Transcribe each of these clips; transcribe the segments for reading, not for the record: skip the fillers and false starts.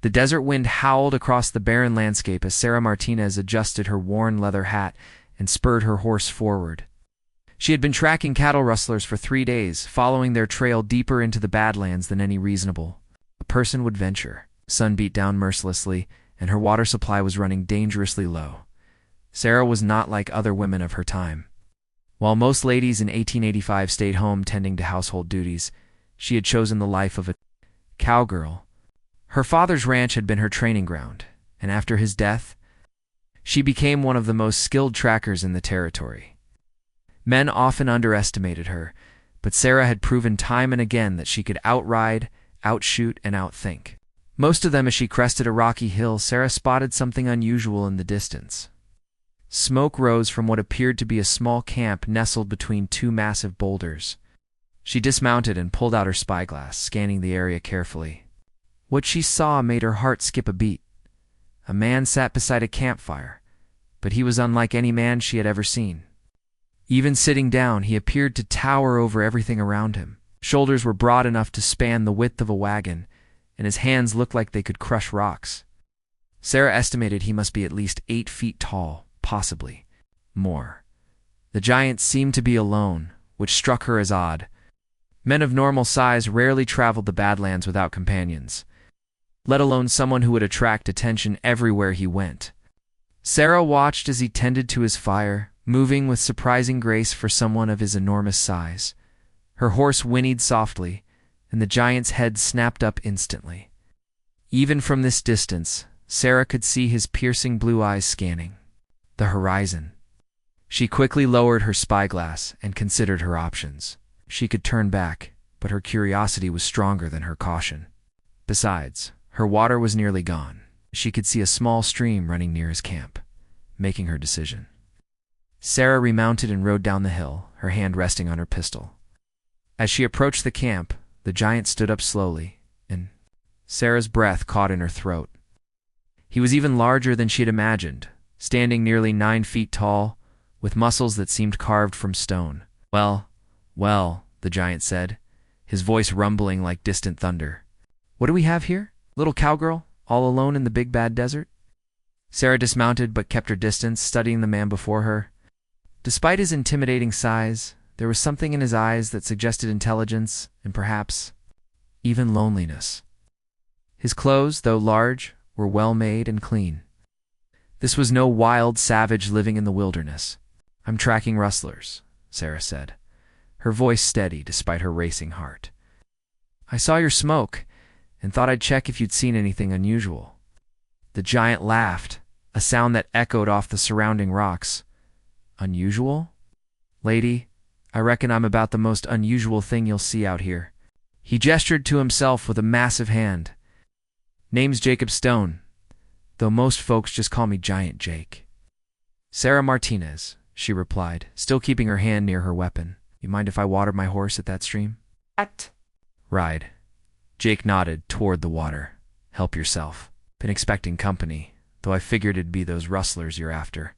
The desert wind howled across the barren landscape as Sarah Martinez adjusted her worn leather hat and spurred her horse forward. She had been tracking cattle rustlers for 3 days, following their trail deeper into the Badlands than any reasonable person would venture. Sun beat down mercilessly, and her water supply was running dangerously low. Sarah was not like other women of her time. While most ladies in 1885 stayed home tending to household duties, she had chosen the life of a cowgirl. Her father's ranch had been her training ground, and after his death, she became one of the most skilled trackers in the territory. Men often underestimated her, but Sarah had proven time and again that she could outride, outshoot, and outthink. Most of them, as she crested a rocky hill, Sarah spotted something unusual in the distance. Smoke rose from what appeared to be a small camp nestled between 2 massive boulders. She dismounted and pulled out her spyglass, scanning the area carefully. What she saw made her heart skip a beat. A man sat beside a campfire, but he was unlike any man she had ever seen. Even sitting down, he appeared to tower over everything around him. Shoulders were broad enough to span the width of a wagon, and his hands looked like they could crush rocks. Sarah estimated he must be at least 8 feet tall, possibly more. The giant seemed to be alone, which struck her as odd. Men of normal size rarely traveled the Badlands without companions, let alone someone who would attract attention everywhere he went. Sarah watched as he tended to his fire, moving with surprising grace for someone of his enormous size. Her horse whinnied softly, and the giant's head snapped up instantly. Even from this distance, Sarah could see his piercing blue eyes scanning the horizon. She quickly lowered her spyglass and considered her options. She could turn back, but her curiosity was stronger than her caution. Besides, her water was nearly gone. She could see a small stream running near his camp, making her decision. Sarah remounted and rode down the hill, her hand resting on her pistol. As she approached the camp, the giant stood up slowly, and Sarah's breath caught in her throat. He was even larger than she had imagined, standing nearly 9 feet tall, with muscles that seemed carved from stone. Well, the giant said, his voice rumbling like distant thunder. What do we have here? Little cowgirl, all alone in the big bad desert? Sarah dismounted but kept her distance, studying the man before her. Despite his intimidating size, there was something in his eyes that suggested intelligence and perhaps even loneliness. His clothes, though large, were well made and clean. This was no wild savage living in the wilderness. I'm tracking rustlers, Sarah said, her voice steady despite her racing heart. I saw your smoke and thought I'd check if you'd seen anything unusual. The giant laughed, a sound that echoed off the surrounding rocks. Unusual? Lady, I reckon I'm about the most unusual thing you'll see out here. He gestured to himself with a massive hand. Name's Jacob Stone, though most folks just call me Giant Jake. Sarah Martinez, she replied, still keeping her hand near her weapon. You mind if I water my horse at that stream? Ride. Jake nodded toward the water. Help yourself. Been expecting company, though I figured it'd be those rustlers you're after.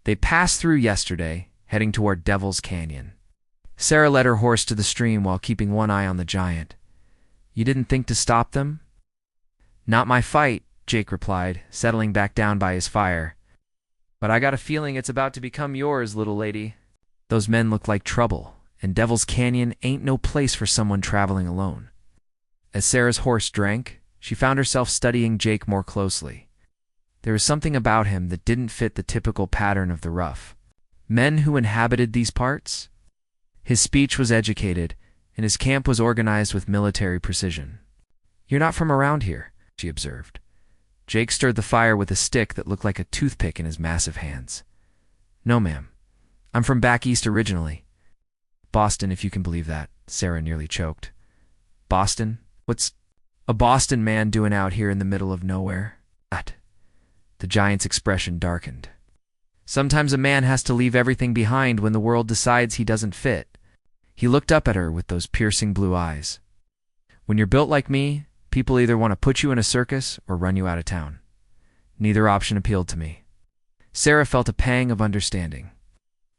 They passed through yesterday, heading toward Devil's Canyon. Sarah led her horse to the stream while keeping one eye on the giant. You didn't think to stop them? Not my fight, Jake replied, settling back down by his fire. But I got a feeling it's about to become yours, little lady. Those men look like trouble, and Devil's Canyon ain't no place for someone traveling alone. As Sarah's horse drank, she found herself studying Jake more closely. There was something about him that didn't fit the typical pattern of the rough men who inhabited these parts. His speech was educated, and his camp was organized with military precision. You're not from around here, she observed. Jake stirred the fire with a stick that looked like a toothpick in his massive hands. No, ma'am. I'm from back east originally. Boston, if you can believe that, Sarah nearly choked. Boston? What's a Boston man doing out here in the middle of nowhere? The giant's expression darkened. Sometimes a man has to leave everything behind when the world decides he doesn't fit. He looked up at her with those piercing blue eyes. When you're built like me, people either want to put you in a circus or run you out of town. Neither option appealed to me. Sarah felt a pang of understanding.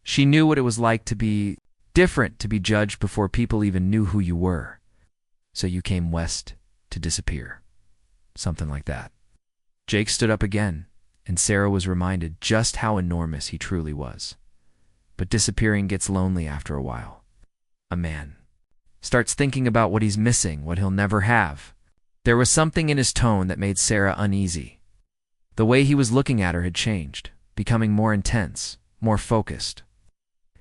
She knew what it was like to be different, to be judged before people even knew who you were. So you came west to disappear. something like that. Jake stood up again, and Sarah was reminded just how enormous he truly was. But disappearing gets lonely after a while. A man starts thinking about what he's missing, what he'll never have. There was something in his tone that made Sarah uneasy. The way he was looking at her had changed, becoming more intense, more focused.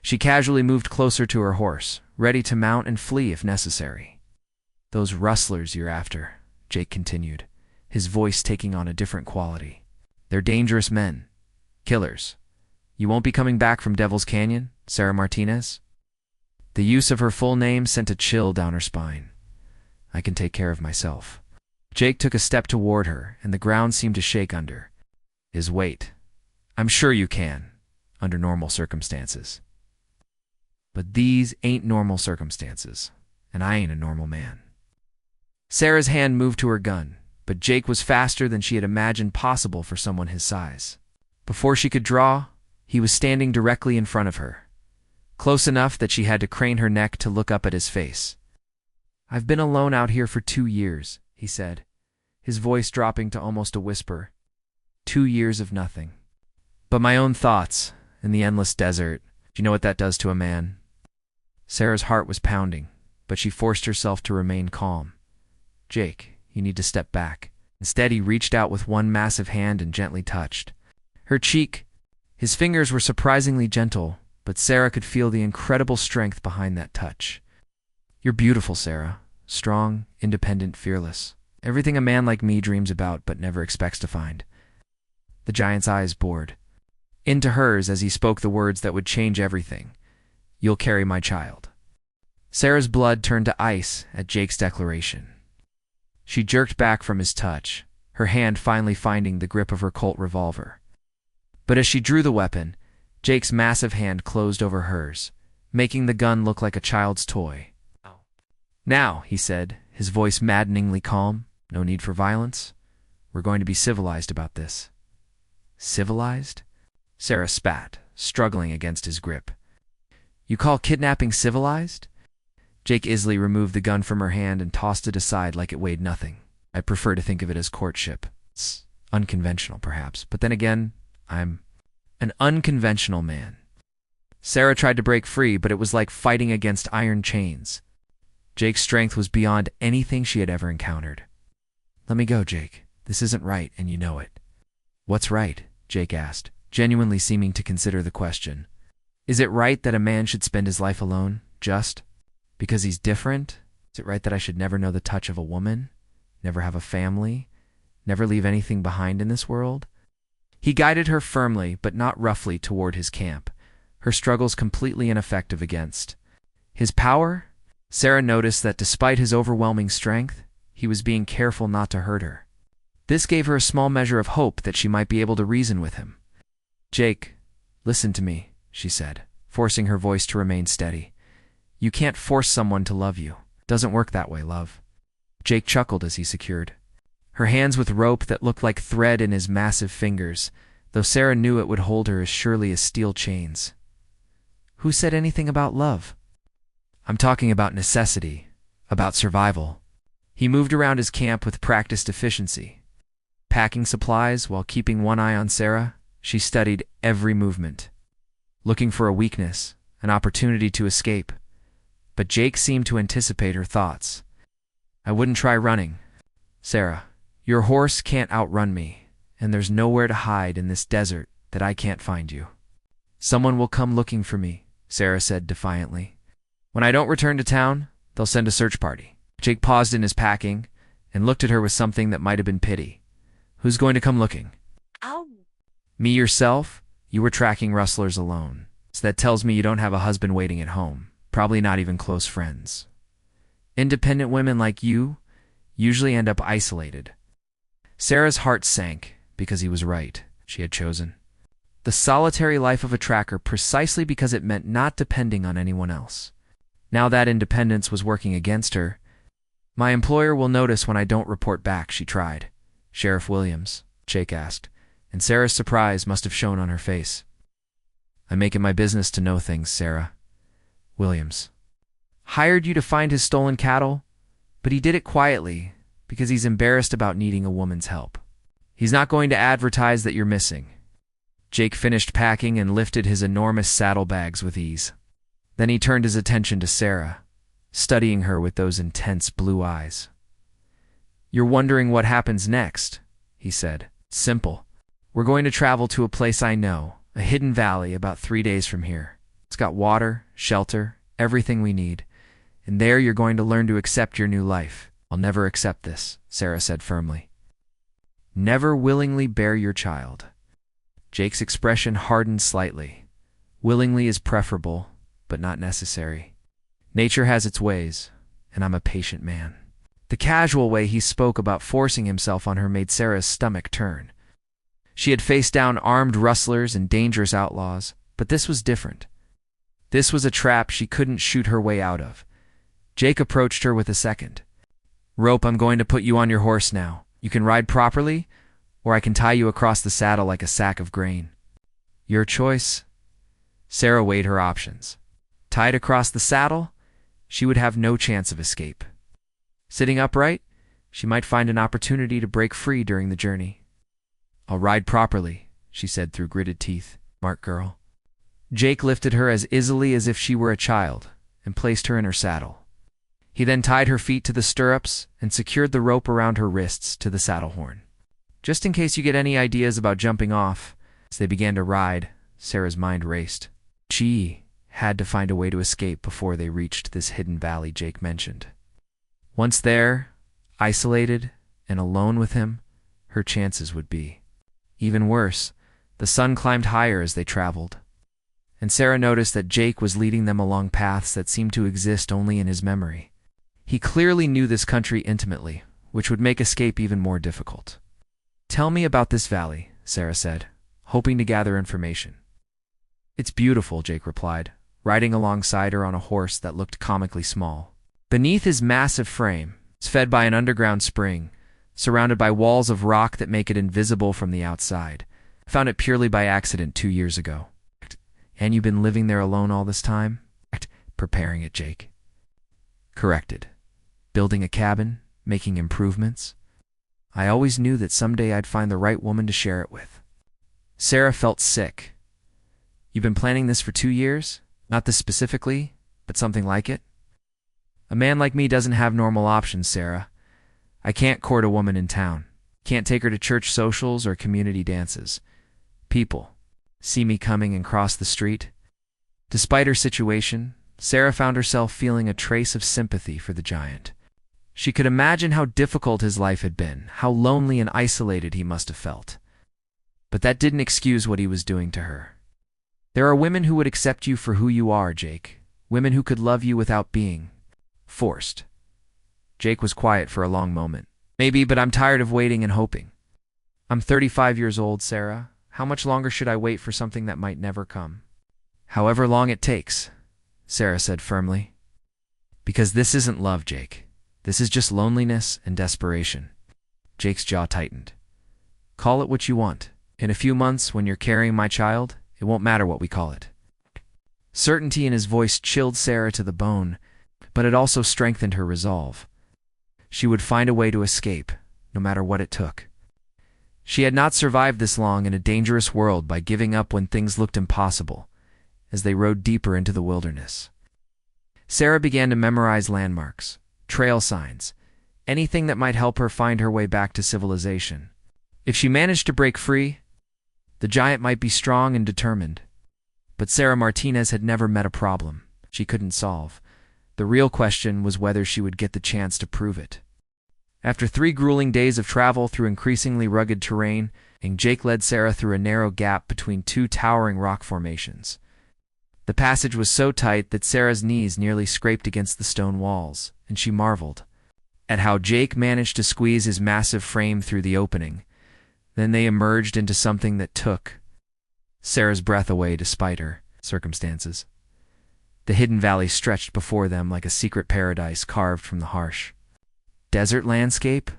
She casually moved closer to her horse, ready to mount and flee if necessary. "Those rustlers you're after," Jake continued, his voice taking on a different quality. "They're dangerous men. Killers. You won't be coming back from Devil's Canyon, Sarah Martinez?" The use of her full name sent a chill down her spine. "I can take care of myself." Jake took a step toward her, and the ground seemed to shake under his weight. "I'm sure you can, under normal circumstances. But these ain't normal circumstances, and I ain't a normal man." Sarah's hand moved to her gun, but Jake was faster than she had imagined possible for someone his size. Before she could draw, he was standing directly in front of her, close enough that she had to crane her neck to look up at his face. "I've been alone out here for 2 years, he said, his voice dropping to almost a whisper. 2 years of nothing. But my own thoughts, in the endless desert. Do you know what that does to a man?" Sarah's heart was pounding, but she forced herself to remain calm. "Jake, you need to step back." Instead, he reached out with one massive hand and gently touched her cheek. His fingers were surprisingly gentle, but Sarah could feel the incredible strength behind that touch. "You're beautiful, Sarah. Strong, independent, fearless. Everything a man like me dreams about but never expects to find." The giant's eyes bored into hers as he spoke the words that would change everything. "You'll carry my child." Sarah's blood turned to ice at Jake's declaration. She jerked back from his touch, her hand finally finding the grip of her Colt revolver. But as she drew the weapon, Jake's massive hand closed over hers, making the gun look like a child's toy. "Now," he said, his voice maddeningly calm, "no need for violence. We're going to be civilized about this." "Civilized?" Sarah spat, struggling against his grip. "You call kidnapping civilized?" Jake Isley removed the gun from her hand and tossed it aside like it weighed nothing. "I prefer to think of it as courtship. It's unconventional, perhaps, but then again, I'm an unconventional man." Sarah tried to break free, but it was like fighting against iron chains. Jake's strength was beyond anything she had ever encountered. "Let me go, Jake. This isn't right, and you know it." "What's right?" Jake asked, genuinely seeming to consider the question. "Is it right that a man should spend his life alone, just because he's different? Is it right that I should never know the touch of a woman, never have a family, never leave anything behind in this world?" He guided her firmly but not roughly toward his camp, her struggles completely ineffective against his power. Sarah noticed that despite his overwhelming strength, he was being careful not to hurt her. This gave her a small measure of hope that she might be able to reason with him. "Jake, listen to me," she said, forcing her voice to remain steady. "You can't force someone to love you. It doesn't work that way, love." Jake chuckled as he secured her hands with rope that looked like thread in his massive fingers, though Sarah knew it would hold her as surely as steel chains. "Who said anything about love?" "I'm talking about necessity, about survival." He moved around his camp with practiced efficiency. Packing supplies while keeping one eye on Sarah, she studied every movement, looking for a weakness, an opportunity to escape. But Jake seemed to anticipate her thoughts. "I wouldn't try running. Sarah, your horse can't outrun me, and there's nowhere to hide in this desert that I can't find you." "Someone will come looking for me," Sarah said defiantly. "When I don't return to town, they'll send a search party." Jake paused in his packing and looked at her with something that might have been pity. "Who's going to come looking?" Ow. "Me yourself? You were tracking rustlers alone. So that tells me you don't have a husband waiting at home, probably not even close friends. Independent women like you usually end up isolated." Sarah's heart sank because he was right. She had chosen the solitary life of a tracker precisely because it meant not depending on anyone else. Now that independence was working against her. "My employer will notice when I don't report back," she tried. "Sheriff Williams?" Jake asked, and Sarah's surprise must have shown on her face. "I make it my business to know things, Sarah." "Williams hired you to find his stolen cattle? But he did it quietly, because he's embarrassed about needing a woman's help. He's not going to advertise that you're missing. Jake finished packing and lifted his enormous saddlebags with ease. Then he turned his attention to Sarah, studying her with those intense blue eyes. "You're wondering what happens next," he said. "Simple. We're going to travel to a place I know, a hidden valley about 3 days from here. It's got water, shelter, everything we need. And there you're going to learn to accept your new life." "I'll never accept this," Sarah said firmly. "Never willingly bear your child." Jake's expression hardened slightly. Willingly is preferable, but not necessary. Nature has its ways, and I'm a patient man. The casual way he spoke about forcing himself on her made Sarah's stomach turn. She had faced down armed rustlers and dangerous outlaws, but this was different. This was a trap she couldn't shoot her way out of. Jake approached her with a second. "Rope, I'm going to put you on your horse now. You can ride properly, or I can tie you across the saddle like a sack of grain." "Your choice." Sarah weighed her options. Tied across the saddle, she would have no chance of escape. Sitting upright, she might find an opportunity to break free during the journey. "I'll ride properly," she said through gritted teeth. "Smart girl." Jake lifted her as easily as if she were a child and placed her in her saddle. He then tied her feet to the stirrups and secured the rope around her wrists to the saddle horn. "Just in case you get any ideas about jumping off," as they began to ride, Sarah's mind raced. She had to find a way to escape before they reached this hidden valley Jake mentioned. Once there, isolated and alone with him, her chances would be even worse. The sun climbed higher as they traveled, and Sarah noticed that Jake was leading them along paths that seemed to exist only in his memory. He clearly knew this country intimately, which would make escape even more difficult. "Tell me about this valley," Sarah said, hoping to gather information. "It's beautiful," Jake replied, riding alongside her on a horse that looked comically small. Beneath his massive frame, it's fed by an underground spring, surrounded by walls of rock that make it invisible from the outside. I found it purely by accident 2 years ago. "And you've been living there alone all this time?" "Preparing it," Jake corrected. "Building a cabin, making improvements. I always knew that someday I'd find the right woman to share it with." Sarah felt sick. "You've been planning this for 2 years? Not this specifically, but something like it?" "A man like me doesn't have normal options, Sarah. I can't court a woman in town. Can't take her to church socials or community dances. People see me coming and cross the street." Despite her situation, Sarah found herself feeling a trace of sympathy for the giant. She could imagine how difficult his life had been, how lonely and isolated he must have felt. But that didn't excuse what he was doing to her. "There are women who would accept you for who you are, Jake. Women who could love you without being forced." Jake was quiet for a long moment. "Maybe, but I'm tired of waiting and hoping. I'm 35 years old, Sarah. How much longer should I wait for something that might never come?" "However long it takes," Sarah said firmly. "Because this isn't love, Jake. This is just loneliness and desperation." Jake's jaw tightened. "Call it what you want. In a few months, when you're carrying my child, it won't matter what we call it." Certainty in his voice chilled Sarah to the bone, but it also strengthened her resolve. She would find a way to escape, no matter what it took. She had not survived this long in a dangerous world by giving up when things looked impossible, as they rode deeper into the wilderness. Sarah began to memorize landmarks, trail signs, anything that might help her find her way back to civilization. If she managed to break free, the giant might be strong and determined. But Sarah Martinez had never met a problem she couldn't solve. The real question was whether she would get the chance to prove it. After 3 grueling days of travel through increasingly rugged terrain, Jake led Sarah through a narrow gap between 2 towering rock formations. The passage was so tight that Sarah's knees nearly scraped against the stone walls, and she marveled at how Jake managed to squeeze his massive frame through the opening. Then they emerged into something that took Sarah's breath away despite her circumstances. The hidden valley stretched before them like a secret paradise carved from the harsh desert landscape.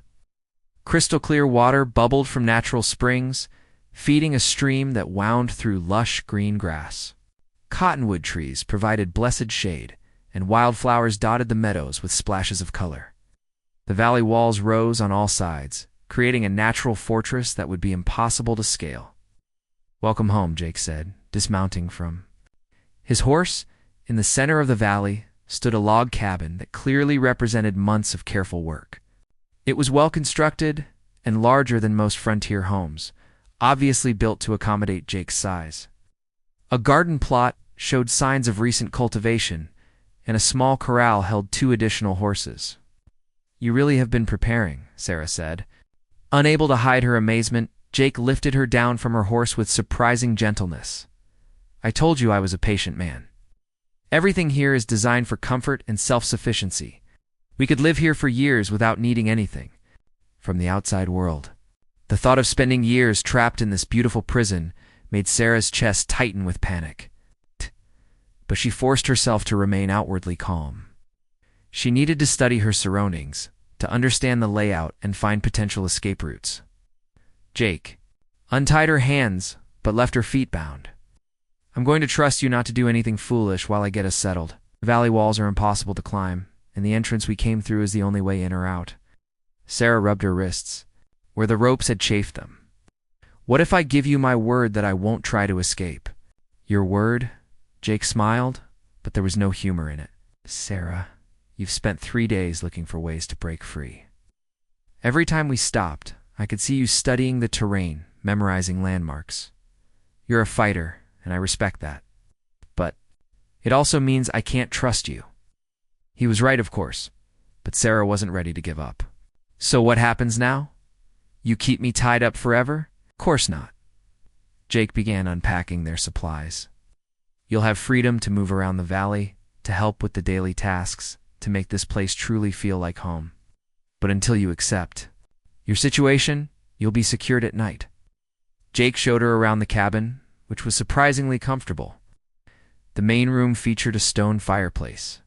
Crystal clear water bubbled from natural springs, feeding a stream that wound through lush green grass. Cottonwood trees provided blessed shade, and wildflowers dotted the meadows with splashes of color. The valley walls rose on all sides, creating a natural fortress that would be impossible to scale. "Welcome home," Jake said, dismounting from his horse. In the center of the valley stood a log cabin that clearly represented months of careful work. It was well constructed and larger than most frontier homes, obviously built to accommodate Jake's size. A garden plot showed signs of recent cultivation, and a small corral held 2 additional horses. "You really have been preparing," Sarah said. Unable to hide her amazement, Jake lifted her down from her horse with surprising gentleness. "I told you I was a patient man. Everything here is designed for comfort and self-sufficiency. We could live here for years without needing anything from the outside world." The thought of spending years trapped in this beautiful prison made Sarah's chest tighten with panic. But she forced herself to remain outwardly calm. She needed to study her surroundings, to understand the layout and find potential escape routes. Jake untied her hands, but left her feet bound. "I'm going to trust you not to do anything foolish while I get us settled. The valley walls are impossible to climb, and the entrance we came through is the only way in or out." Sarah rubbed her wrists, where the ropes had chafed them. "What if I give you my word that I won't try to escape?" "Your word?" Jake smiled, but there was no humor in it. "Sarah, you've spent 3 days looking for ways to break free. Every time we stopped, I could see you studying the terrain, memorizing landmarks. You're a fighter, and I respect that. But it also means I can't trust you." He was right, of course, but Sarah wasn't ready to give up. "So what happens now? You keep me tied up forever?" "Of course not." Jake began unpacking their supplies. "You'll have freedom to move around the valley, to help with the daily tasks, to make this place truly feel like home. But until you accept your situation, you'll be secured at night." Jake showed her around the cabin, which was surprisingly comfortable. The main room featured a stone fireplace,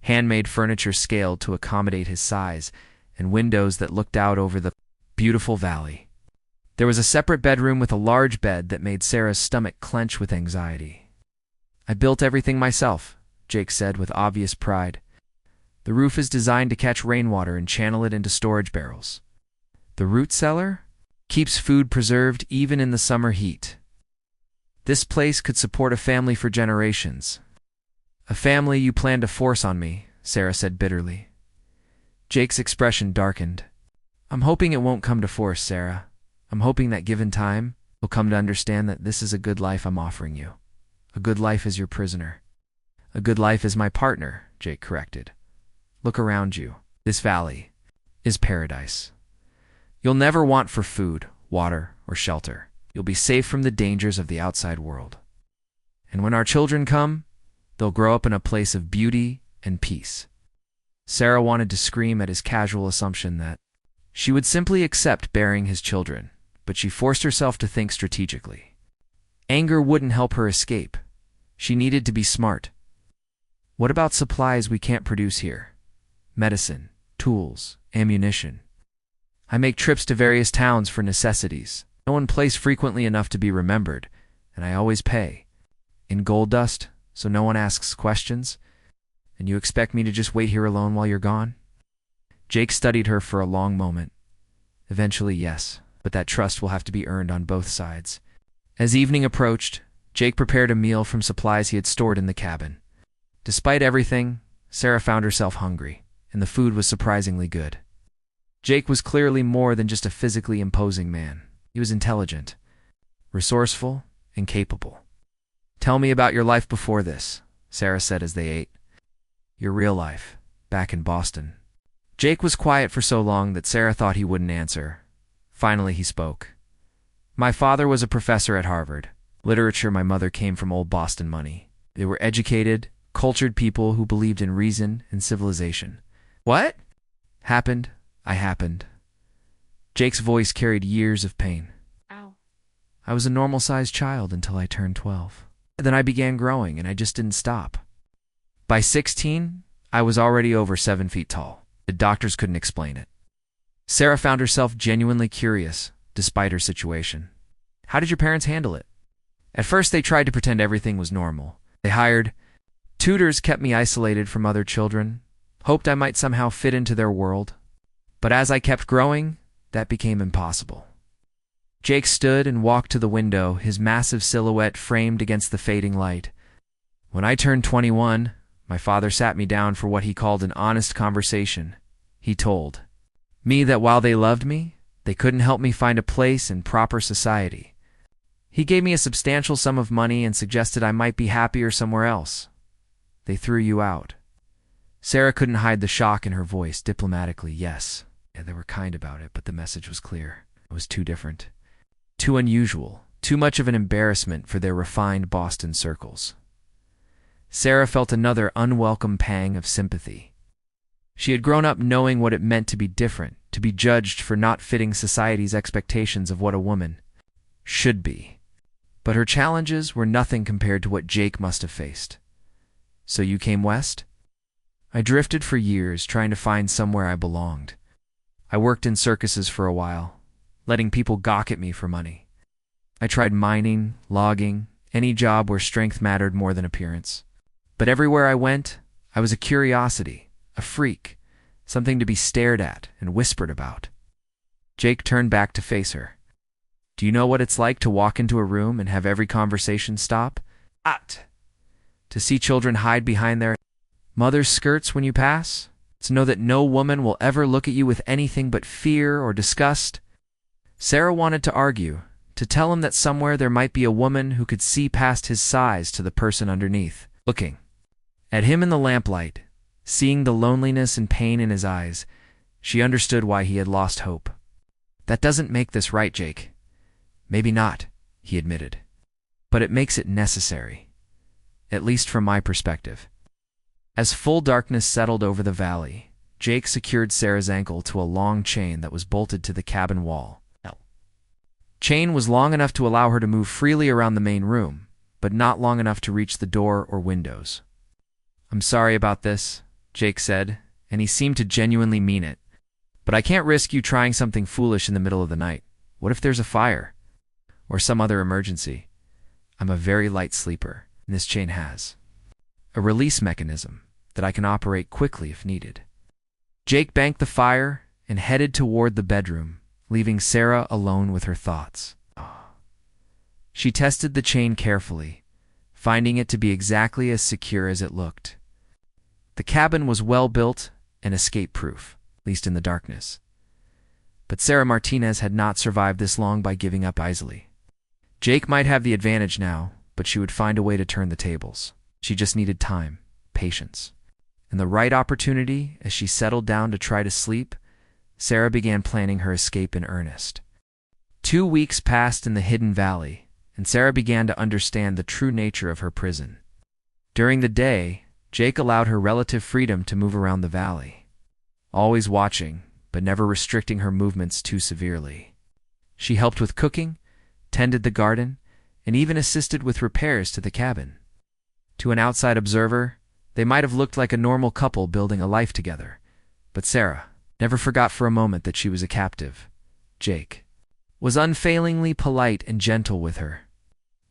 handmade furniture scaled to accommodate his size, and windows that looked out over the beautiful valley. There was a separate bedroom with a large bed that made Sarah's stomach clench with anxiety. "I built everything myself," Jake said with obvious pride. "The roof is designed to catch rainwater and channel it into storage barrels. The root cellar keeps food preserved even in the summer heat. This place could support a family for generations." "A family you plan to force on me," Sarah said bitterly. Jake's expression darkened. "I'm hoping it won't come to force, Sarah. I'm hoping that given time, you'll come to understand that this is a good life I'm offering you. A good life as your prisoner." "A good life as my partner," Jake corrected. "Look around you. This valley is paradise. You'll never want for food, water, or shelter. You'll be safe from the dangers of the outside world. And when our children come, they'll grow up in a place of beauty and peace." Sarah wanted to scream at his casual assumption that she would simply accept bearing his children, but she forced herself to think strategically. Anger wouldn't help her escape. She needed to be smart. "What about supplies we can't produce here? Medicine, tools, ammunition. I make trips to various towns for necessities. No one plays frequently enough to be remembered, and I always pay. In gold dust, so no one asks questions. And you expect me to just wait here alone while you're gone?" Jake studied her for a long moment. "Eventually, yes, but that trust will have to be earned on both sides." As evening approached, Jake prepared a meal from supplies he had stored in the cabin. Despite everything, Sarah found herself hungry, and the food was surprisingly good. Jake was clearly more than just a physically imposing man. He was intelligent, resourceful, and capable. "Tell me about your life before this," Sarah said as they ate. "Your real life, back in Boston." Jake was quiet for so long that Sarah thought he wouldn't answer. Finally, he spoke. "My father was a professor at Harvard. Literature, my mother came from old Boston money. They were educated, cultured people who believed in reason and civilization." "What?" "Happened. I happened." Jake's voice carried years of pain. Ow. "I was a normal-sized child until I turned 12. Then I began growing, and I just didn't stop. By 16, I was already over 7 feet tall. The doctors couldn't explain it." Sarah found herself genuinely curious, despite her situation. "How did your parents handle it?" "At first, they tried to pretend everything was normal. They hired tutors, kept me isolated from other children, hoped I might somehow fit into their world. But as I kept growing, that became impossible. Jake stood and walked to the window, his massive silhouette framed against the fading light. When I turned 21, my father sat me down for what he called an honest conversation. He told me that while they loved me, they couldn't help me find a place in proper society. He gave me a substantial sum of money and suggested I might be happier somewhere else. They threw you out. Sarah couldn't hide the shock in her voice. Diplomatically, yes. Yeah, they were kind about it, but the message was clear. It was too different. Too unusual. Too much of an embarrassment for their refined Boston circles. Sarah felt another unwelcome pang of sympathy. She had grown up knowing what it meant to be different, to be judged for not fitting society's expectations of what a woman should be. But her challenges were nothing compared to what Jake must have faced. So you came west? I drifted for years, trying to find somewhere I belonged. I worked in circuses for a while, letting people gawk at me for money. I tried mining, logging, any job where strength mattered more than appearance. But everywhere I went, I was a curiosity, a freak, something to be stared at and whispered about. Jake turned back to face her. Do you know what it's like to walk into a room and have every conversation stop? To see children hide behind their mother's skirts when you pass? To know that no woman will ever look at you with anything but fear or disgust? Sarah wanted to argue, to tell him that somewhere there might be a woman who could see past his size to the person underneath, looking at him in the lamplight. Seeing the loneliness and pain in his eyes, she understood why he had lost hope. That doesn't make this right, Jake. Maybe not, he admitted. But it makes it necessary. At least from my perspective. As full darkness settled over the valley, Jake secured Sarah's ankle to a long chain that was bolted to the cabin wall. Chain was long enough to allow her to move freely around the main room, but not long enough to reach the door or windows. I'm sorry about this, Jake said, and he seemed to genuinely mean it. But I can't risk you trying something foolish in the middle of the night. What if there's a fire? Or some other emergency? I'm a very light sleeper, and this chain has a release mechanism that I can operate quickly if needed. Jake banked the fire and headed toward the bedroom, leaving Sarah alone with her thoughts. She tested the chain carefully, finding it to be exactly as secure as it looked. The cabin was well built and escape-proof, at least in the darkness. But Sarah Martinez had not survived this long by giving up easily. Jake might have the advantage now, but she would find a way to turn the tables. She just needed time, patience, and the right opportunity. As she settled down to try to sleep, Sarah began planning her escape in earnest. 2 weeks passed in the hidden valley, and Sarah began to understand the true nature of her prison. During the day, Jake allowed her relative freedom to move around the valley, always watching, but never restricting her movements too severely. She helped with cooking, tended the garden, and even assisted with repairs to the cabin. To an outside observer, they might have looked like a normal couple building a life together, but Sarah never forgot for a moment that she was a captive. Jake was unfailingly polite and gentle with her,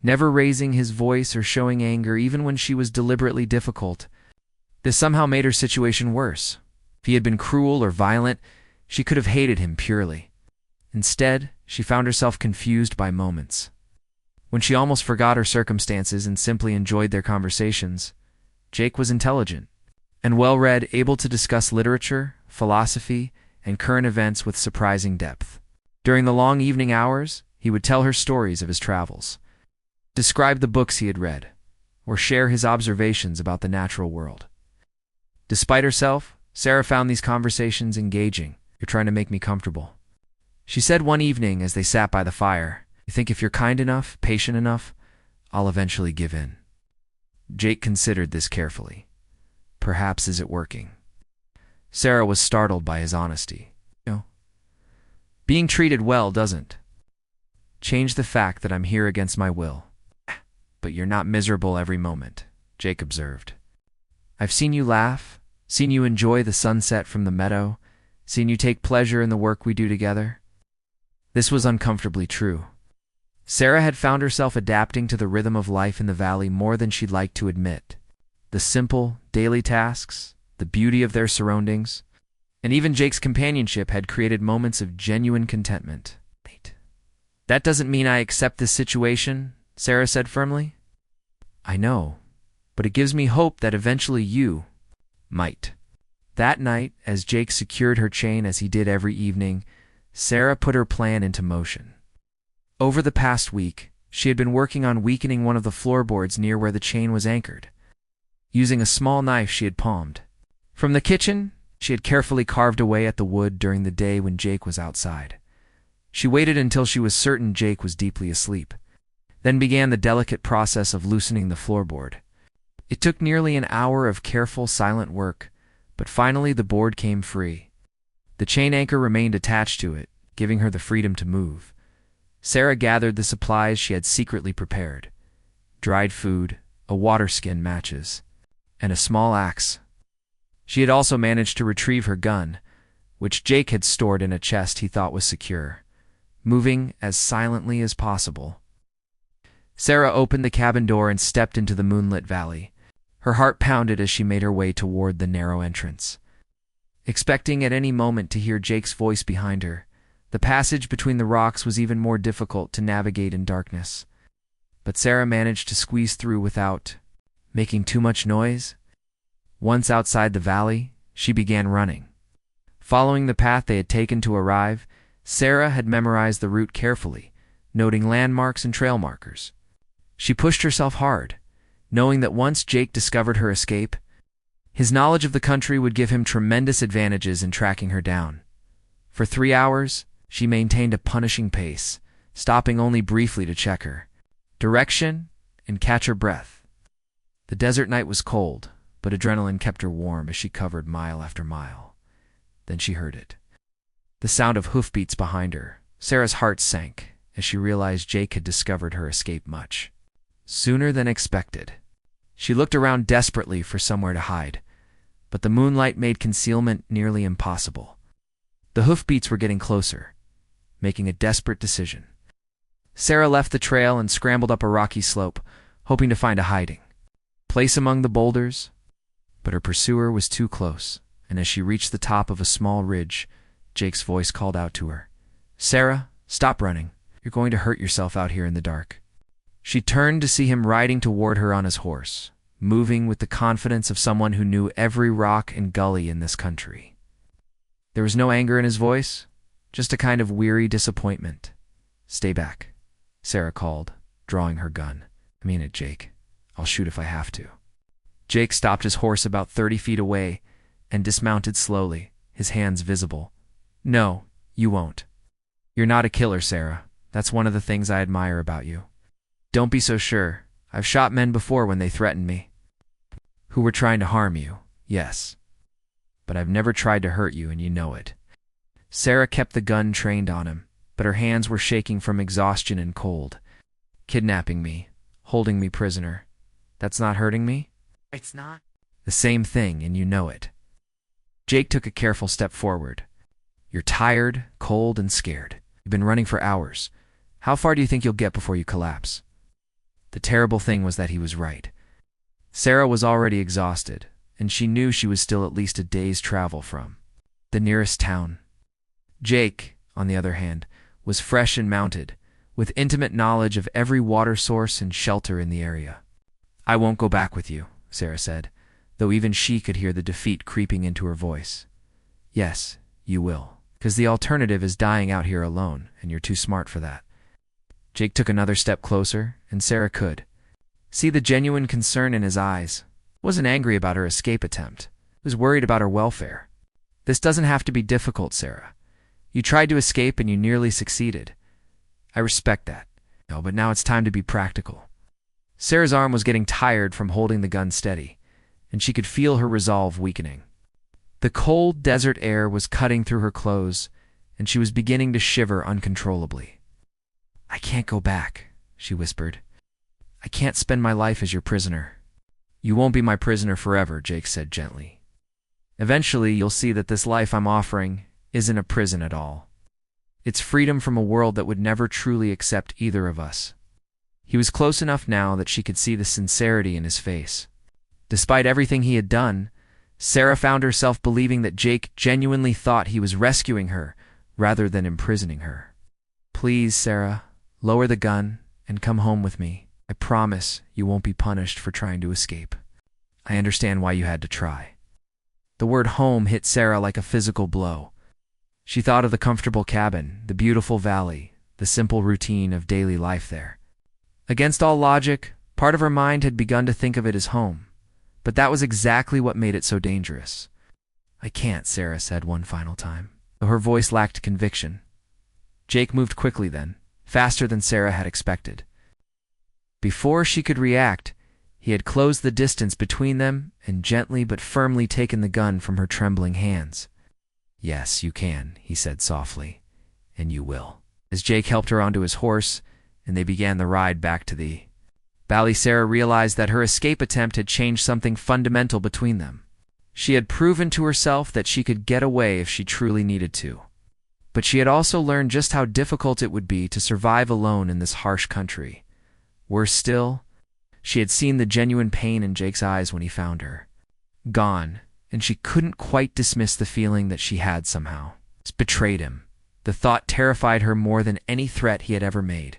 never raising his voice or showing anger even when she was deliberately difficult. This somehow made her situation worse. If he had been cruel or violent, she could have hated him purely. Instead, she found herself confused by moments. When she almost forgot her circumstances and simply enjoyed their conversations, Jake was intelligent and well-read, able to discuss literature, philosophy, and current events with surprising depth. During the long evening hours, he would tell her stories of his travels, describe the books he had read, or share his observations about the natural world. Despite herself, Sarah found these conversations engaging. You're trying to make me comfortable, she said one evening as they sat by the fire. You think if you're kind enough, patient enough, I'll eventually give in. Jake considered this carefully. Perhaps is it working? Sarah was startled by his honesty. No. Being treated well doesn't change the fact that I'm here against my will. But you're not miserable every moment, Jake observed. I've seen you laugh, seen you enjoy the sunset from the meadow, seen you take pleasure in the work we do together. This was uncomfortably true. Sarah had found herself adapting to the rhythm of life in the valley more than she'd like to admit. The simple, daily tasks, the beauty of their surroundings. and even Jake's companionship had created moments of genuine contentment. "That doesn't mean I accept this situation," Sarah said firmly. "I know, but it gives me hope that eventually you might." That night, as Jake secured her chain as he did every evening, Sarah put her plan into motion. Over the past week, she had been working on weakening one of the floorboards near where the chain was anchored. Using a small knife she had palmed. From the kitchen, she had carefully carved away at the wood during the day when Jake was outside. She waited until she was certain Jake was deeply asleep, then began the delicate process of loosening the floorboard. It took nearly an hour of careful, silent work, but finally the board came free. The chain anchor remained attached to it, giving her the freedom to move. Sarah gathered the supplies she had secretly prepared: dried food, a water skin, matches, and a small axe. She had also managed to retrieve her gun, which Jake had stored in a chest he thought was secure, moving as silently as possible. Sarah opened the cabin door and stepped into the moonlit valley. Her heart pounded as she made her way toward the narrow entrance. Expecting at any moment to hear Jake's voice behind her, the passage between the rocks was even more difficult to navigate in darkness. But Sarah managed to squeeze through without making too much noise. Once outside the valley, she began running. Following the path they had taken to arrive, Sarah had memorized the route carefully, noting landmarks and trail markers. She pushed herself hard, knowing that once Jake discovered her escape, his knowledge of the country would give him tremendous advantages in tracking her down. For 3 hours, she maintained a punishing pace, stopping only briefly to check her direction and catch her breath. The desert night was cold, but adrenaline kept her warm as she covered mile after mile. Then she heard it. The sound of hoofbeats behind her. Sarah's heart sank as she realized Jake had discovered her escape much sooner than expected. She looked around desperately for somewhere to hide, but the moonlight made concealment nearly impossible. The hoofbeats were getting closer, making a desperate decision. Sarah left the trail and scrambled up a rocky slope, hoping to find a hiding place among the boulders. But her pursuer was too close, and as she reached the top of a small ridge, Jake's voice called out to her, "Sarah, stop running. You're going to hurt yourself out here in the dark." She turned to see him riding toward her on his horse, moving with the confidence of someone who knew every rock and gully in this country. There was no anger in his voice, just a kind of weary disappointment. "Stay back," Sarah called, drawing her gun. "I mean it, Jake. I'll shoot if I have to." Jake stopped his horse about 30 feet away and dismounted slowly, his hands visible. "No, you won't. You're not a killer, Sarah. That's one of the things I admire about you. Don't be so sure. I've shot men before when they threatened me. Who were trying to harm you, yes. But I've never tried to hurt you, and you know it." Sarah kept the gun trained on him, but her hands were shaking from exhaustion and cold. "Kidnapping me, holding me prisoner. That's not hurting me?" "It's not." "The same thing, and you know it." Jake took a careful step forward. "You're tired, cold, and scared. You've been running for hours. How far do you think you'll get before you collapse?" The terrible thing was that he was right. Sarah was already exhausted, and she knew she was still at least a day's travel from the nearest town. Jake, on the other hand, was fresh and mounted, with intimate knowledge of every water source and shelter in the area. "I won't go back with you," Sarah said, though even she could hear the defeat creeping into her voice. "Yes, you will, because the alternative is dying out here alone, and you're too smart for that." Jake took another step closer, and Sarah could see the genuine concern in his eyes. He wasn't angry about her escape attempt. He was worried about her welfare. "This doesn't have to be difficult, Sarah. You tried to escape and you nearly succeeded. I respect that. No, but now it's time to be practical." Sarah's arm was getting tired from holding the gun steady, and she could feel her resolve weakening. The cold desert air was cutting through her clothes, and she was beginning to shiver uncontrollably. "I can't go back," she whispered. "I can't spend my life as your prisoner." "You won't be my prisoner forever," Jake said gently. "Eventually, you'll see that this life I'm offering isn't a prison at all. It's freedom from a world that would never truly accept either of us." He was close enough now that she could see the sincerity in his face. Despite everything he had done, Sarah found herself believing that Jake genuinely thought he was rescuing her rather than imprisoning her. "Please, Sarah, lower the gun and come home with me. I promise you won't be punished for trying to escape. I understand why you had to try." The word home hit Sarah like a physical blow. She thought of the comfortable cabin, the beautiful valley, the simple routine of daily life there. Against all logic, part of her mind had begun to think of it as home, but that was exactly what made it so dangerous. "I can't," Sarah said one final time, though her voice lacked conviction. Jake moved quickly then, faster than Sarah had expected. Before she could react, he had closed the distance between them and gently but firmly taken the gun from her trembling hands. "Yes, you can," he said softly, "and you will." As Jake helped her onto his horse, and they began the ride back to the valley, Sarah realized that her escape attempt had changed something fundamental between them. She had proven to herself that she could get away if she truly needed to. But she had also learned just how difficult it would be to survive alone in this harsh country. Worse still, she had seen the genuine pain in Jake's eyes when he found her. Gone, and she couldn't quite dismiss the feeling that she had somehow betrayed him. The thought terrified her more than any threat he had ever made.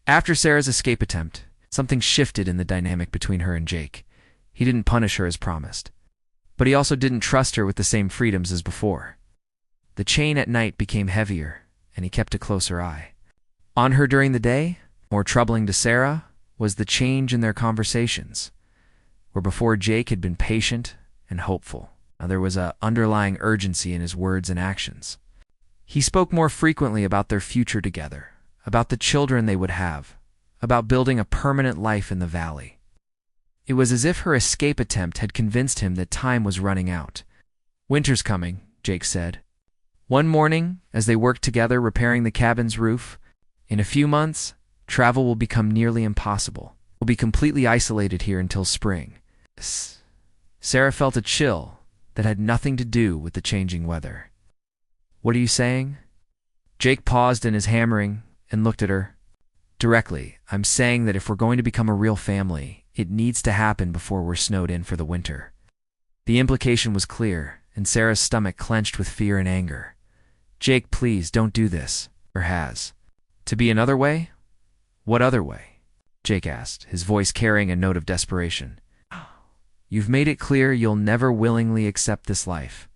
After Sarah's escape attempt, something shifted in the dynamic between her and Jake. He didn't punish her as promised, but he also didn't trust her with the same freedoms as before. The chain at night became heavier, and he kept a closer eye on her during the day. More troubling to Sarah was the change in their conversations. Where before Jake had been patient and hopeful, now there was an underlying urgency in his words and actions. He spoke more frequently about their future together, about the children they would have, about building a permanent life in the valley. It was as if her escape attempt had convinced him that time was running out. "Winter's coming," Jake said. One morning, as they worked together repairing the cabin's roof, "In a few months, travel will become nearly impossible. We'll be completely isolated here until spring." Sarah felt a chill that had nothing to do with the changing weather. "What are you saying?" Jake paused in his hammering and looked at her. "Directly, I'm saying that if we're going to become a real family, it needs to happen before we're snowed in for the winter." The implication was clear, and Sarah's stomach clenched with fear and anger. "Jake, please, don't do this. Or has to be another way?" "What other way?" Jake asked, his voice carrying a note of desperation. "You've made it clear you'll never willingly accept this life.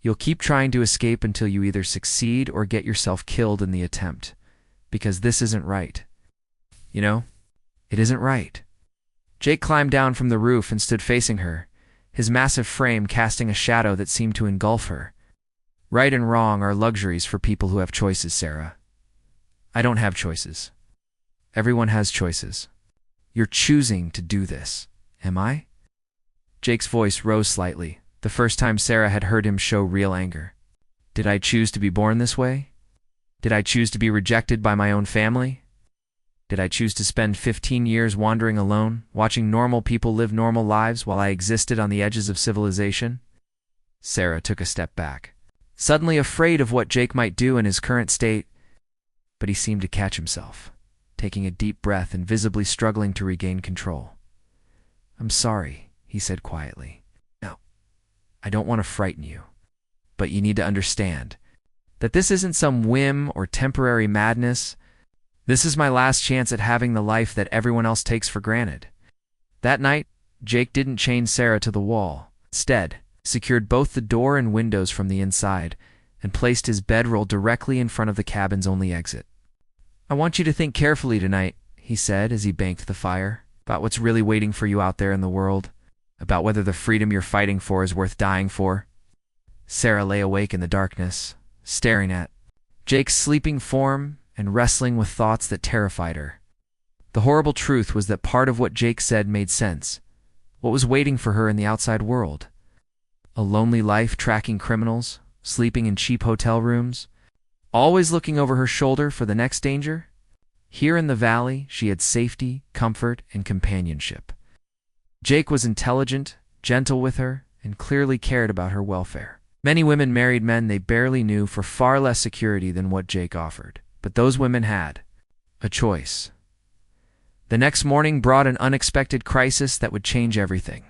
You'll keep trying to escape until you either succeed or get yourself killed in the attempt. Because this isn't right. You know, it isn't right." Jake climbed down from the roof and stood facing her, his massive frame casting a shadow that seemed to engulf her. "Right and wrong are luxuries for people who have choices, Sarah. I don't have choices. Everyone has choices. You're choosing to do this, am I?" Jake's voice rose slightly, the first time Sarah had heard him show real anger. "Did I choose to be born this way? Did I choose to be rejected by my own family? Did I choose to spend 15 years wandering alone, watching normal people live normal lives while I existed on the edges of civilization?" Sarah took a step back, suddenly afraid of what Jake might do in his current state, but he seemed to catch himself, taking a deep breath and visibly struggling to regain control. "I'm sorry," he said quietly. "No, I don't want to frighten you, but you need to understand that this isn't some whim or temporary madness. This is my last chance at having the life that everyone else takes for granted." That night, Jake didn't chain Sarah to the wall. Instead, secured both the door and windows from the inside and placed his bedroll directly in front of the cabin's only exit. "I want you to think carefully tonight," he said as he banked the fire, "about what's really waiting for you out there in the world, about whether the freedom you're fighting for is worth dying for." Sarah lay awake in the darkness, staring at Jake's sleeping form and wrestling with thoughts that terrified her. The horrible truth was that part of what Jake said made sense. What was waiting for her in the outside world? A lonely life tracking criminals, sleeping in cheap hotel rooms, always looking over her shoulder for the next danger? Here in the valley, she had safety, comfort, and companionship. Jake was intelligent, gentle with her, and clearly cared about her welfare. Many women married men they barely knew for far less security than what Jake offered. But those women had a choice. The next morning brought an unexpected crisis that would change everything.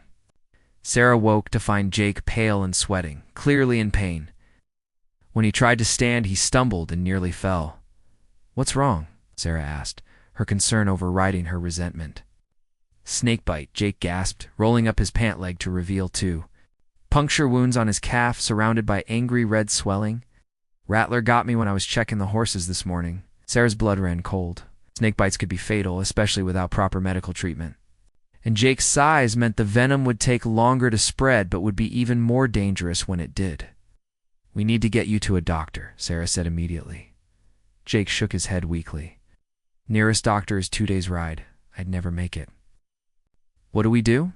Sarah woke to find Jake pale and sweating, clearly in pain. When he tried to stand, he stumbled and nearly fell. "What's wrong?" Sarah asked, her concern overriding her resentment. "Snakebite," Jake gasped, rolling up his pant leg to reveal two puncture wounds on his calf surrounded by angry red swelling. "Rattler got me when I was checking the horses this morning." Sarah's blood ran cold. Snakebites could be fatal, especially without proper medical treatment. And Jake's size meant the venom would take longer to spread but would be even more dangerous when it did. "We need to get you to a doctor," Sarah said immediately. Jake shook his head weakly. "Nearest doctor is 2 days' ride. I'd never make it." "What do we do?"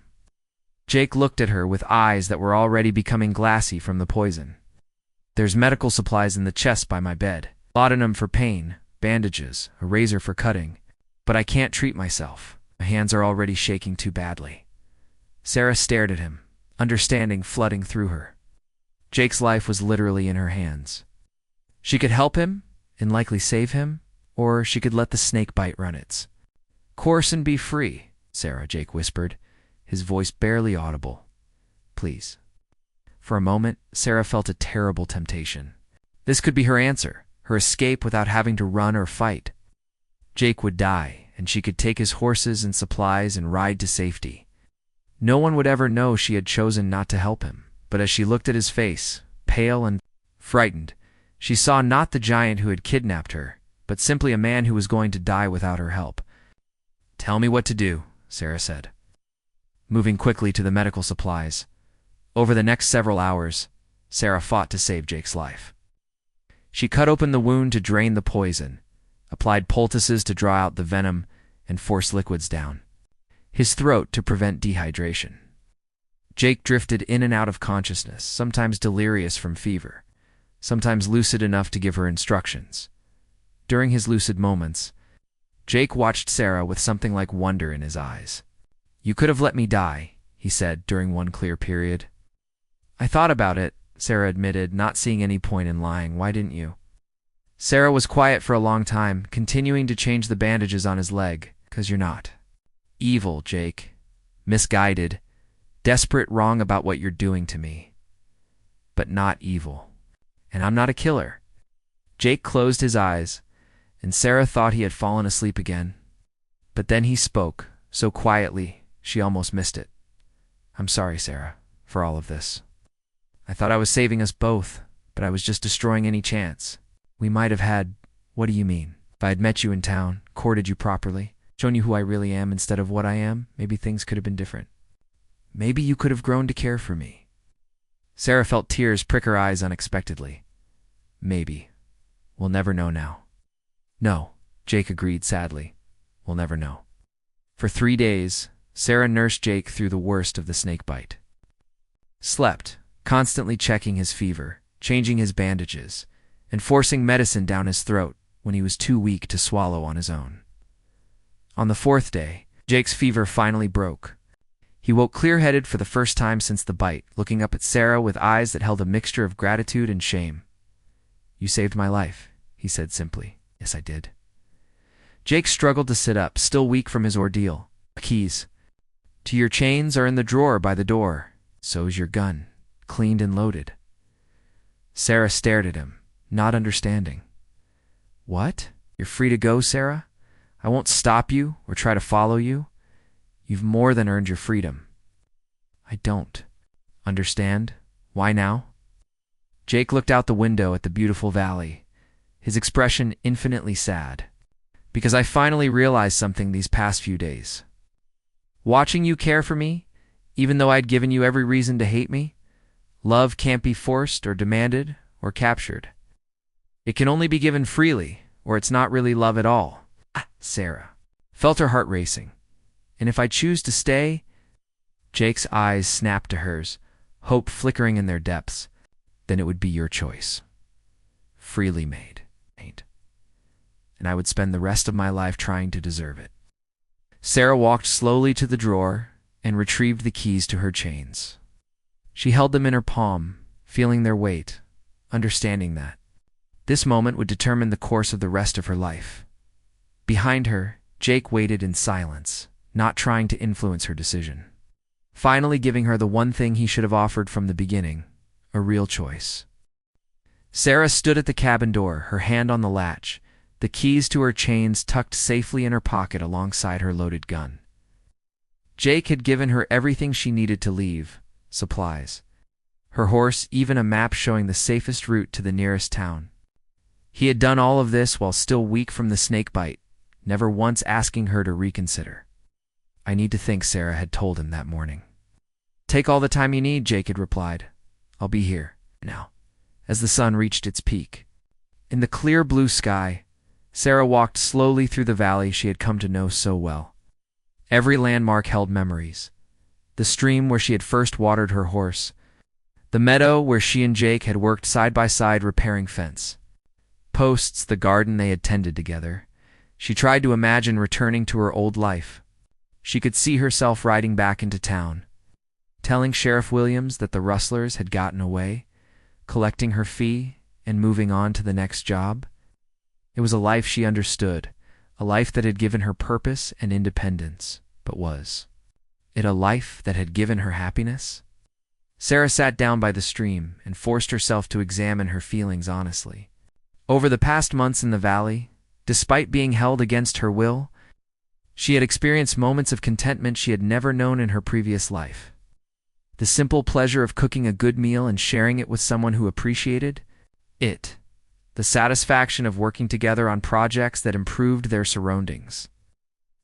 Jake looked at her with eyes that were already becoming glassy from the poison. "There's medical supplies in the chest by my bed. Laudanum for pain, bandages, a razor for cutting. But I can't treat myself. My hands are already shaking too badly." Sarah stared at him, understanding flooding through her. Jake's life was literally in her hands. She could help him, and likely save him, or she could let the snake bite run its course and be free. "Sarah," Jake whispered, his voice barely audible. "Please." For a moment, Sarah felt a terrible temptation. This could be her answer, her escape without having to run or fight. Jake would die, and she could take his horses and supplies and ride to safety. No one would ever know she had chosen not to help him, but as she looked at his face, pale and frightened, she saw not the giant who had kidnapped her, but simply a man who was going to die without her help. "Tell me what to do," Sarah said, moving quickly to the medical supplies. Over the next several hours, Sarah fought to save Jake's life. She cut open the wound to drain the poison, applied poultices to draw out the venom, and forced liquids down his throat to prevent dehydration. Jake drifted in and out of consciousness, sometimes delirious from fever, sometimes lucid enough to give her instructions. During his lucid moments, Jake watched Sarah with something like wonder in his eyes. "You could have let me die," he said during one clear period. "I thought about it," Sarah admitted, not seeing any point in lying. "Why didn't you?" Sarah was quiet for a long time, continuing to change the bandages on his leg. "'Cause you're not evil, Jake. Misguided, desperate, wrong about what you're doing to me. But not evil. And I'm not a killer." Jake closed his eyes, and Sarah thought he had fallen asleep again. But then he spoke, so quietly she almost missed it. "I'm sorry, Sarah, for all of this. I thought I was saving us both, but I was just destroying any chance we might have had." "What do you mean?" "If I had met you in town, courted you properly, shown you who I really am instead of what I am, maybe things could have been different. Maybe you could have grown to care for me." Sarah felt tears prick her eyes unexpectedly. "Maybe. We'll never know now." "No," Jake agreed sadly. "We'll never know." For 3 days, Sarah nursed Jake through the worst of the snakebite. Slept, constantly checking his fever, changing his bandages, and forcing medicine down his throat when he was too weak to swallow on his own. On the 4th day, Jake's fever finally broke. He woke clear-headed for the first time since the bite, looking up at Sarah with eyes that held a mixture of gratitude and shame. "You saved my life," he said simply. "Yes, I did." Jake struggled to sit up, still weak from his ordeal. "Keys to your chains are in the drawer by the door. So's your gun, cleaned and loaded." Sarah stared at him, not understanding. "What? You're free to go, Sarah? I won't stop you or try to follow you. You've more than earned your freedom." "I don't understand. Why now?" Jake looked out the window at the beautiful valley, his expression infinitely sad. "Because I finally realized something these past few days. Watching you care for me, even though I'd given you every reason to hate me, love can't be forced or demanded or captured. It can only be given freely, or it's not really love at all." Sarah felt her heart racing. "And if I choose to stay—" Jake's eyes snapped to hers, hope flickering in their depths. "Then it would be your choice. Freely made. And I would spend the rest of my life trying to deserve it." Sarah walked slowly to the drawer and retrieved the keys to her chains. She held them in her palm, feeling their weight, understanding that this moment would determine the course of the rest of her life. Behind her, Jake waited in silence, not trying to influence her decision. finally giving her the one thing he should have offered from the beginning, a real choice. Sarah stood at the cabin door, her hand on the latch, the keys to her chains tucked safely in her pocket alongside her loaded gun. Jake had given her everything she needed to leave: supplies, her horse, even a map showing the safest route to the nearest town. He had done all of this while still weak from the snake bite, never once asking her to reconsider. "I need to think," Sarah had told him that morning. "Take all the time you need," Jake had replied. "I'll be here now." As the sun reached its peak, in the clear blue sky, Sarah walked slowly through the valley she had come to know so well. Every landmark held memories: the stream where she had first watered her horse, the meadow where she and Jake had worked side by side repairing fence posts, the garden they had tended together. She tried to imagine returning to her old life. She could see herself riding back into town, telling Sheriff Williams that the rustlers had gotten away, collecting her fee, and moving on to the next job. It was a life she understood, a life that had given her purpose and independence. But was it a life that had given her happiness? Sarah sat down by the stream and forced herself to examine her feelings honestly. Over the past months in the valley, despite being held against her will, she had experienced moments of contentment she had never known in her previous life. The simple pleasure of cooking a good meal and sharing it with someone who appreciated it. The satisfaction of working together on projects that improved their surroundings.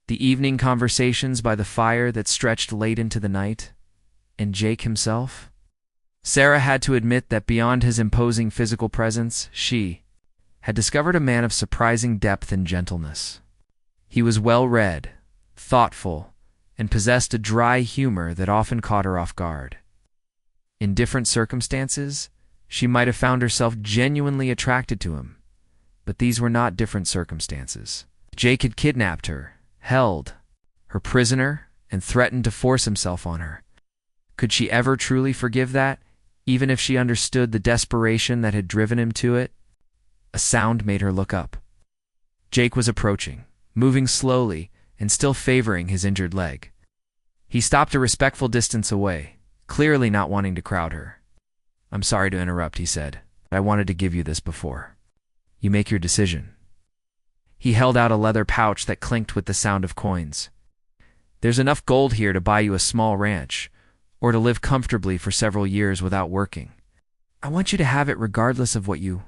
The evening conversations by the fire that stretched late into the night. And Jake himself? Sarah had to admit that beyond his imposing physical presence, she had discovered a man of surprising depth and gentleness. He was well-read, thoughtful, and possessed a dry humor that often caught her off guard. In different circumstances, she might have found herself genuinely attracted to him, but these were not different circumstances. Jake had kidnapped her, held her prisoner, and threatened to force himself on her. Could she ever truly forgive that, even if she understood the desperation that had driven him to it? A sound made her look up. Jake was approaching, moving slowly and still favoring his injured leg. He stopped a respectful distance away, clearly not wanting to crowd her. "I'm sorry to interrupt," he said, "but I wanted to give you this before you make your decision." He held out a leather pouch that clinked with the sound of coins. "There's enough gold here to buy you a small ranch, or to live comfortably for several years without working. I want you to have it regardless of what you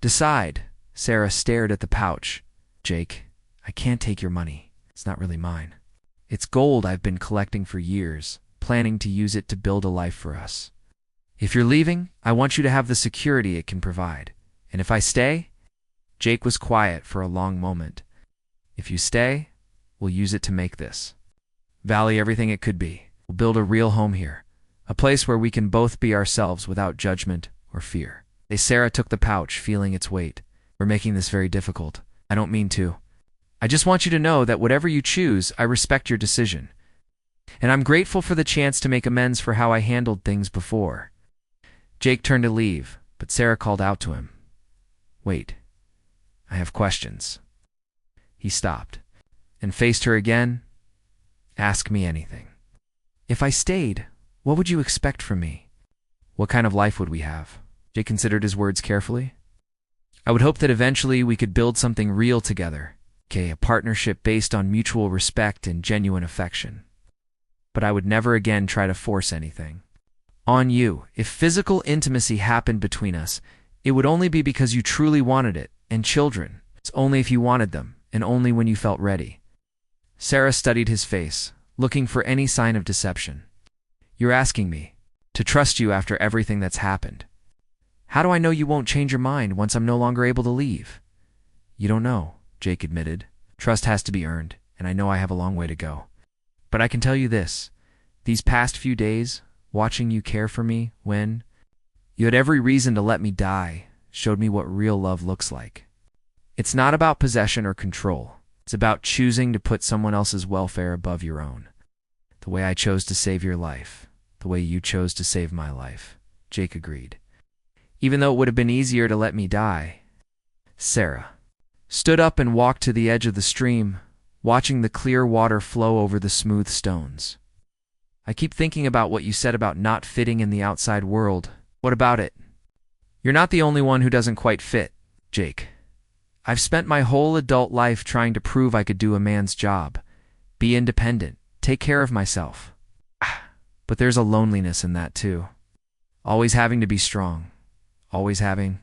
decide." Sarah stared at the pouch. "Jake, I can't take your money. It's not really mine. It's gold I've been collecting for years, planning to use it to build a life for us. If you're leaving, I want you to have the security it can provide. And if I stay..." Jake was quiet for a long moment. "If you stay, we'll use it to make this valley everything it could be. We'll build a real home here, a place where we can both be ourselves without judgment or fear." Sarah took the pouch, feeling its weight. "We're making this very difficult. I don't mean to. I just want you to know that whatever you choose, I respect your decision. And I'm grateful for the chance to make amends for how I handled things before." Jake turned to leave, but Sarah called out to him. "Wait. I have questions." He stopped and faced her again. "Ask me anything." "If I stayed, what would you expect from me? What kind of life would we have?" Jake considered his words carefully. "I would hope that eventually we could build something real together, a partnership based on mutual respect and genuine affection. But I would never again try to force anything on you. If physical intimacy happened between us, it would only be because you truly wanted it, and children. It's only if you wanted them, and only when you felt ready." Sarah studied his face, looking for any sign of deception. "You're asking me to trust you after everything that's happened. How do I know you won't change your mind once I'm no longer able to leave?" "You don't know," Jake admitted. "Trust has to be earned, and I know I have a long way to go. But I can tell you this. These past few days, watching you care for me when you had every reason to let me die, showed me what real love looks like. It's not about possession or control. It's about choosing to put someone else's welfare above your own. The way I chose to save your life, the way you chose to save my life." Jake agreed. "Even though it would have been easier to let me die." Sarah stood up and walked to the edge of the stream, watching the clear water flow over the smooth stones. I keep thinking about what you said about not fitting in the outside world. What about it? You're not the only one who doesn't quite fit, Jake. I've spent my whole adult life trying to prove I could do a man's job, be independent, take care of myself. But there's a loneliness in that too. Always having to be strong, always having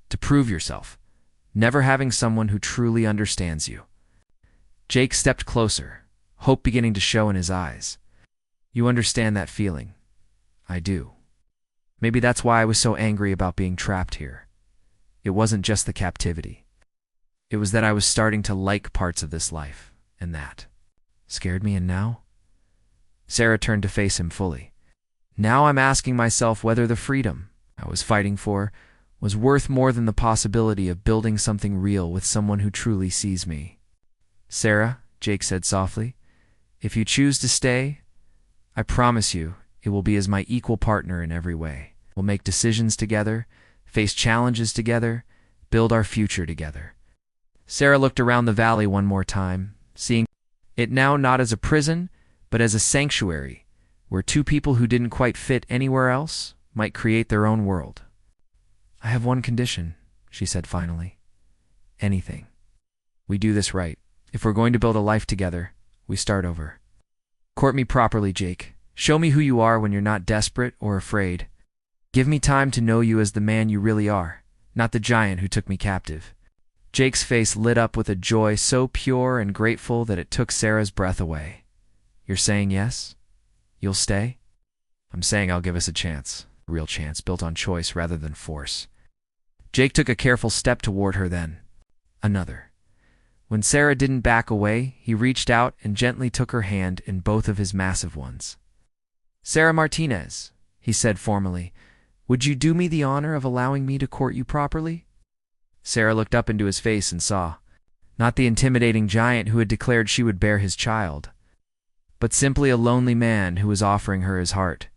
to prove yourself, never having someone who truly understands you. Jake stepped closer, hope beginning to show in his eyes. You understand that feeling. I do. Maybe that's why I was so angry about being trapped here. It wasn't just the captivity. It was that I was starting to like parts of this life, and that scared me. And now? Sarah turned to face him fully. Now I'm asking myself whether the freedom I was fighting for was worth more than the possibility of building something real with someone who truly sees me. Sarah, Jake said softly, if you choose to stay, I promise you it will be as my equal partner in every way. We'll make decisions together, face challenges together, build our future together. Sarah looked around the valley one more time, seeing it now not as a prison, but as a sanctuary, where two people who didn't quite fit anywhere else might create their own world. I have one condition, she said finally. Anything. We do this right. If we're going to build a life together, we start over. Court me properly, Jake. Show me who you are when you're not desperate or afraid. Give me time to know you as the man you really are, not the giant who took me captive. Jake's face lit up with a joy so pure and grateful that it took Sarah's breath away. You're saying yes? You'll stay? I'm saying I'll give us a chance. A real chance, built on choice rather than force. Jake took a careful step toward her then. Another. When Sarah didn't back away, he reached out and gently took her hand in both of his massive ones. Sarah Martinez, he said formally, would you do me the honor of allowing me to court you properly? Sarah looked up into his face and saw, not the intimidating giant who had declared she would bear his child, but simply a lonely man who was offering her his heart.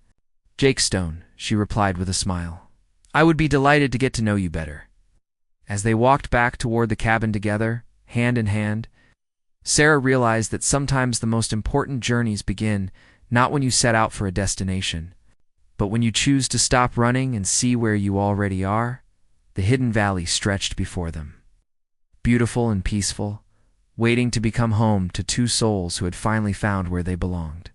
Jake Stone, she replied with a smile. I would be delighted to get to know you better. As they walked back toward the cabin together, hand in hand, Sarah realized that sometimes the most important journeys begin not when you set out for a destination, but when you choose to stop running and see where you already are, the hidden valley stretched before them. Beautiful and peaceful, waiting to become home to two souls who had finally found where they belonged.